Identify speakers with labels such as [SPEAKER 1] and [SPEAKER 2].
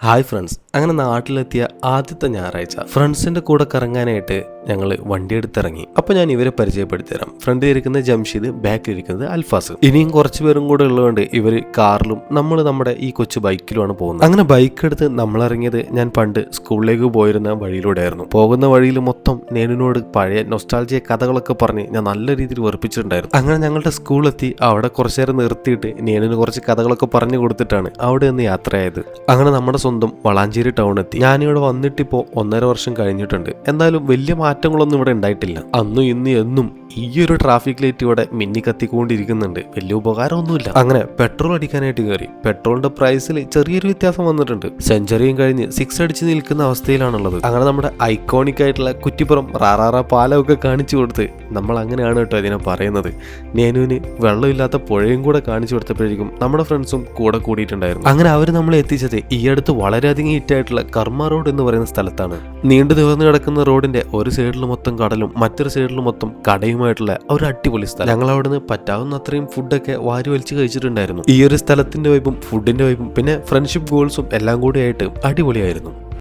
[SPEAKER 1] Hi friends, അങ്ങനെ നാട്ടിലെത്തിയ ആദ്യത്തെ ഞായറാഴ്ച ഫ്രണ്ട്സിന്റെ കൂടെ കറങ്ങാനായിട്ട് ഞങ്ങൾ വണ്ടി എടുത്തിറങ്ങി. അപ്പൊ ഞാൻ ഇവരെ പരിചയപ്പെടുത്തി തരാം. ഫ്രണ്ടിൽ ഇരിക്കുന്ന ജംഷീദ്, ബാക്കിൽ ഇരിക്കുന്നത് അൽഫാസ്. ഇനിയും കുറച്ച് പേരും കൂടെ ഉള്ളതുകൊണ്ട് ഇവര് കാറിലും നമ്മൾ നമ്മുടെ ഈ കൊച്ചു ബൈക്കിലുമാണ് പോകുന്നത്. അങ്ങനെ ബൈക്ക് എടുത്ത് നമ്മൾ ഇറങ്ങിയത് ഞാൻ പണ്ട് സ്കൂളിലേക്ക് പോയിരുന്ന വഴിയിലൂടെ ആയിരുന്നു. പോകുന്ന വഴിയിൽ മൊത്തം നേനിനോട് പഴയ നൊസ്റ്റാൾജിയ കഥകളൊക്കെ പറഞ്ഞ് ഞാൻ നല്ല രീതിയിൽ വെറുപ്പിച്ചിട്ടുണ്ടായിരുന്നു. അങ്ങനെ ഞങ്ങളുടെ സ്കൂളെത്തി അവിടെ കുറച്ചു നേരം നിർത്തിയിട്ട് നേനിന് കുറച്ച് കഥകളൊക്കെ പറഞ്ഞു കൊടുത്തിട്ടാണ് അവിടെ നിന്ന് യാത്രയായത്. അങ്ങനെ നമ്മുടെ സ്വന്തം വളാഞ്ചേരി ടൗൺ എത്തി. ഞാനിവിടെ വന്നിട്ടിപ്പോ 1.5 വർഷം കഴിഞ്ഞിട്ടുണ്ട്. എന്തായാലും വലിയ മാറ്റങ്ങളൊന്നും ഇവിടെ ഉണ്ടായിട്ടില്ല. അന്നും ഇന്ന് എന്നും ഈ ഒരു ട്രാഫിക് ലൈറ്റ് ഇവിടെ മിന്നി കത്തിക്കൊണ്ടിരിക്കുന്നുണ്ട്. വലിയ ഉപകാരമൊന്നുമില്ല. അങ്ങനെ പെട്രോൾ അടിക്കാനായിട്ട് കയറി. പെട്രോളിന്റെ പ്രൈസിൽ ചെറിയൊരു വ്യത്യാസം വന്നിട്ടുണ്ട്. സെഞ്ചുറിയും കഴിഞ്ഞ് 6 അടിച്ച് നിൽക്കുന്ന അവസ്ഥയിലാണുള്ളത്. അങ്ങനെ നമ്മുടെ ഐക്കോണിക് ആയിട്ടുള്ള കുറ്റിപ്പുറം റാറാറ പാലമൊക്കെ കാണിച്ചു കൊടുത്ത് നമ്മൾ അങ്ങനെയാണ് കേട്ടോ ഇതിനെ പറയുന്നത്. നേനുവിന് വെള്ളമില്ലാത്ത പുഴയും കൂടെ കാണിച്ചു കൊടുത്തപ്പോഴേക്കും നമ്മുടെ ഫ്രണ്ട്സും കൂടെ കൂടിയിട്ടുണ്ടായിരുന്നു. അങ്ങനെ അവർ നമ്മളെ എത്തിച്ചത് ഈ അടുത്ത് വളരെയധികം ഹിറ്റായിട്ടുള്ള കർമ്മ റോഡ് എന്ന് പറയുന്ന സ്ഥലത്താണ്. നീണ്ടു നിവർന്നു കിടക്കുന്ന റോഡിന്റെ ഒരു സൈഡിൽ മൊത്തം കടലും മറ്റൊരു സൈഡിൽ മൊത്തം കടയുമായിട്ടുള്ള ഒരു അടിപൊളി സ്ഥലം. ഞങ്ങൾ അവിടുന്ന് പറ്റാവുന്ന അത്രയും ഫുഡൊക്കെ വാരി വലിച്ച് കഴിച്ചിട്ടുണ്ടായിരുന്നു. ഈ ഒരു സ്ഥലത്തിന്റെ വൈബും ഫുഡിന്റെ വൈബും പിന്നെ ഫ്രണ്ട്ഷിപ്പ് ഗോൾസും എല്ലാം കൂടി ആയിട്ട് അടിപൊളിയായിരുന്നു.